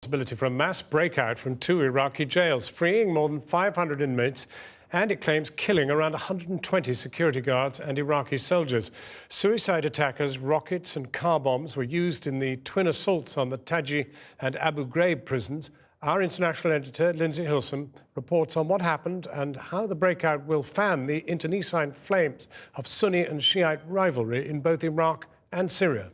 Responsibility for a mass breakout from 2 Iraqi jails, freeing more than 500 inmates, and it claims killing around 120 security guards and Iraqi soldiers. Suicide attackers, rockets and car bombs were used in the twin assaults on the Taji and Abu Ghraib prisons. Our international editor, Lindsay Hilsum, reports on what happened and how the breakout will fan the internecine flames of Sunni and Shiite rivalry in both Iraq and Syria.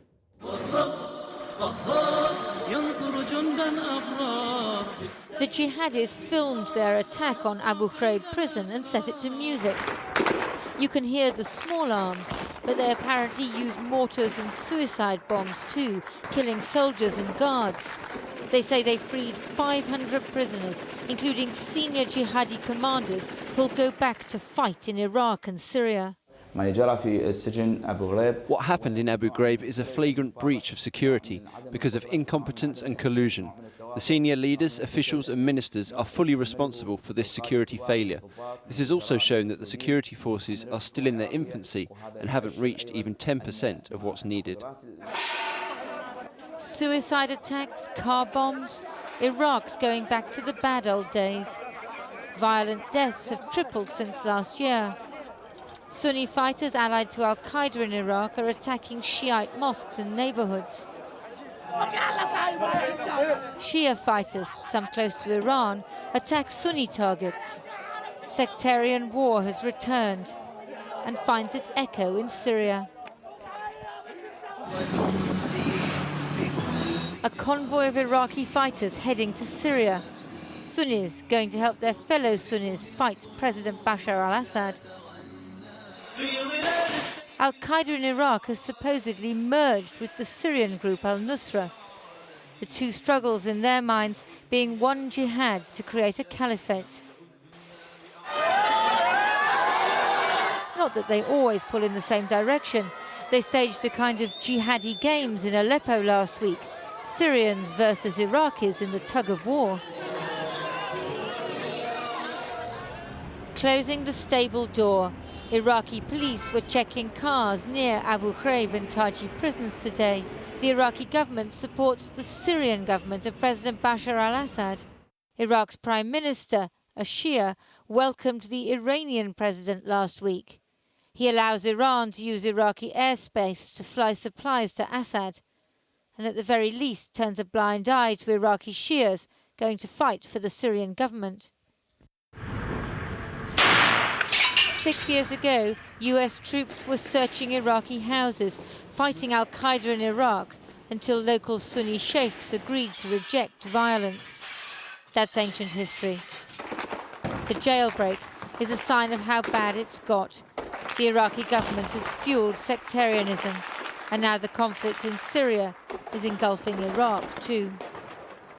The jihadists filmed their attack on Abu Ghraib prison and set it to music. You can hear the small arms, but they apparently used mortars and suicide bombs too, killing soldiers and guards. They say they freed 500 prisoners, including senior jihadi commanders who'll go back to fight in Iraq and Syria. What happened in Abu Ghraib is a flagrant breach of security because of incompetence and collusion. The senior leaders, officials and ministers are fully responsible for this security failure. This has also shown that the security forces are still in their infancy and haven't reached even 10% of what's needed. Suicide attacks, car bombs, Iraq's going back to the bad old days. Violent deaths have tripled since last year. Sunni fighters allied to Al-Qaeda in Iraq are attacking Shiite mosques and neighborhoods. Shia fighters, some close to Iran, attack Sunni targets. Sectarian war has returned and finds its echo in Syria. A convoy of Iraqi fighters heading to Syria. Sunnis going to help their fellow Sunnis fight President Bashar al-Assad. Al-Qaeda in Iraq has supposedly merged with the Syrian group Al-Nusra. The two struggles in their minds being one jihad to create a caliphate. Not that they always pull in the same direction. They staged a kind of jihadi games in Aleppo last week. Syrians versus Iraqis in the tug of war. Closing the stable door. Iraqi police were checking cars near Abu Ghraib and Taji prisons today. The Iraqi government supports the Syrian government of President Bashar al-Assad. Iraq's Prime Minister, a Shia, welcomed the Iranian president last week. He allows Iran to use Iraqi airspace to fly supplies to Assad, and at the very least turns a blind eye to Iraqi Shias going to fight for the Syrian government. 6 years ago, US troops were searching Iraqi houses, fighting Al-Qaeda in Iraq, until local Sunni sheikhs agreed to reject violence. That's ancient history. The jailbreak is a sign of how bad it's got. The Iraqi government has fueled sectarianism, and now the conflict in Syria is engulfing Iraq too.